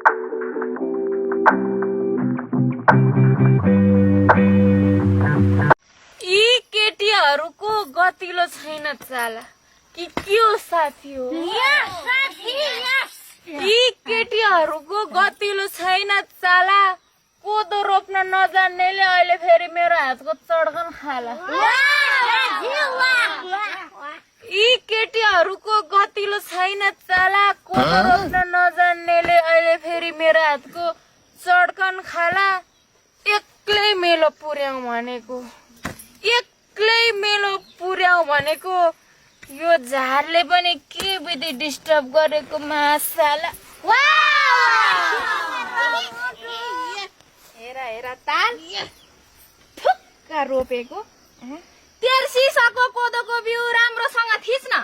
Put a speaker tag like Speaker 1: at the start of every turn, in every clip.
Speaker 1: यी केटीहरूको गतिलो छैन चाला कि के हो साथी हो यी केटीहरूको गतिलो छैन चाला कोदो रोप्न नजान्नेले अहिले फेरि मेरो हातको चड्कन खाला यी केटीहरूको गतिलो छैन चाला कोदो रोप्न नजान्नेले अहिले फेरि मेरो हातको चड्कन खाला एक्लै मेलो पुर्याउ भनेको एक्लै मेलो पुर्याउ भनेको यो झारले पनि के विधि डिस्टर्ब गरेको मासाला हेरा हेरा ताल ठुक्का रोपेको तेर सिसाको कोदोको बिउ राम्रोसँग थिच्न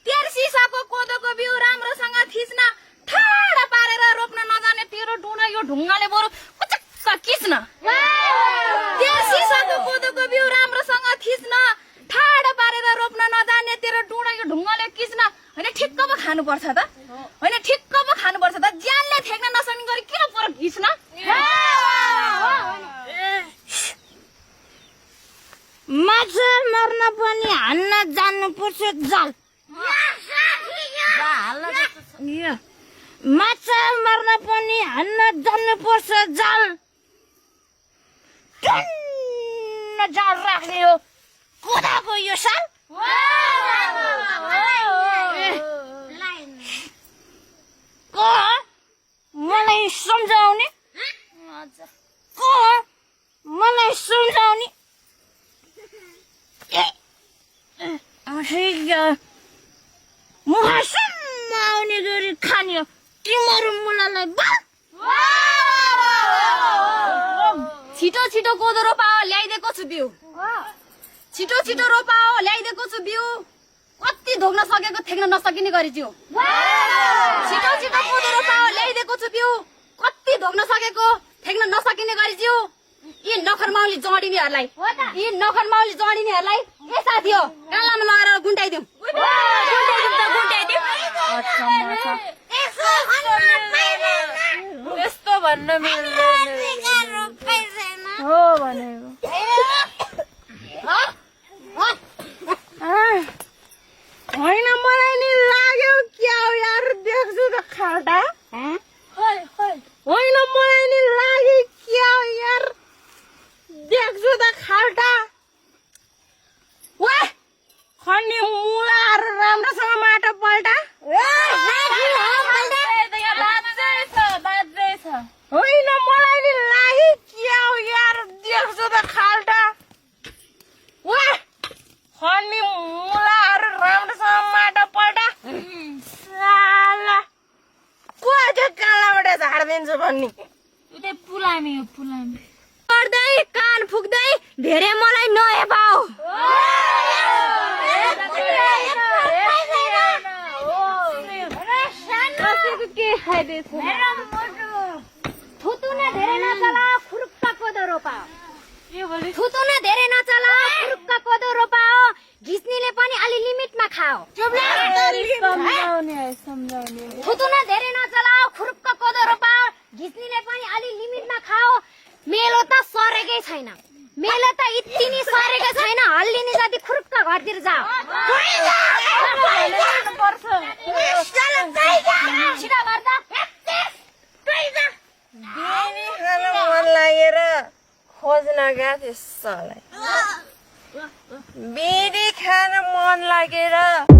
Speaker 1: तेर सिसाको कोदोको बिउ राम्रोसँग थिच्न ठाडा पारेर रोप्न नजाने तेरो डुना यो ढुङ्गाले बरु कुचक्क किच्न तेर सिसाको कोदोको बिउ राम्रोसँग थिच्न ठाडा पारेर रोप्न नजाने तेरो डुना यो ढुङ्गाले किच्न हैन ठिक्क पो खानुपर्छ त हैन ठिक्क पो खानुपर्छ त ज्यानले ठेक्न नसक्ने गरी किन पर घिच्न
Speaker 2: माछा मर्न पनि हान्न जान्नुपर्छ जाल माछा मर्न पनि हान्न जान्नुपर्छ जाल टन्न जाल राख्ने हो कोदाको यो साल को मलाई सम्झाउने को मलाई सम्झाउने मुहासम्म आउने गरी खाने तिम्रो मुलालाई
Speaker 1: छिटो छिटो कोदो रोपाओ ल्याइदिएको छु बिउ छिटो छिटो रोपाओ ल्याइदिएको छु बिउ कति धोक्न सकेको थेक्न नसकिने गरी छु छिटो छिटो कोदो रोपाओ ल्याइदिएको छु बिउ कति धोक्न सकेको थेक्न नसकिने गरी छु यी नखरमाउली जडिनेहरूलाई ए साथी हो कालामा लगाएर गुन्टाइदिउँ यस्तो भन्न मिल्दैन हो भनेको
Speaker 2: होइन मलाई नि लाग्यो क्या हो यार देख्छु त खाल्टा होइन मलाई नि लाग्यो क्या हो यार देख्छु त खाल्टा वा खन्ने मुलाहरू राम्रोसँग माटो पल्टा होइन मलाई नि लाग्यो क्या हो यार देख्छु त खाल्टा वा खन्ने मुलाहरू राम्रोसँग माटो पल्टा साला को त्यो कालाबाट झार्दिन्छु भन्ने
Speaker 1: त्यो पुलामी हो पुलामी
Speaker 2: गर्दै कान फुक्दै धेरै मलाई नहेपाऊ
Speaker 1: के खाइदिएछ
Speaker 2: थुतुन धेरै नचला खुरुक्क कोदो रोपाओ
Speaker 1: के बोले
Speaker 2: थुतुन धेरै नचला खुरुक्क कोदो रोपाओ घिच्नीले पनि अलि लिमिटमा खाओ
Speaker 1: सम्झाउने
Speaker 2: थुतुन धेरै नचला खुरुक्क कोदो रोपाओ घिच्नीले पनि अलि लिमिटमा खाओ मेलो त सरेकै छैन मेलो त इत्तिनी सरेकै छैन हल्लिने जति खुरुक्क घरतिर जाऊ छिटो गर्दा
Speaker 1: बिनी खान मन लागेर खोज्न गएको थिएँ सालाई बिडी खान मन लागेर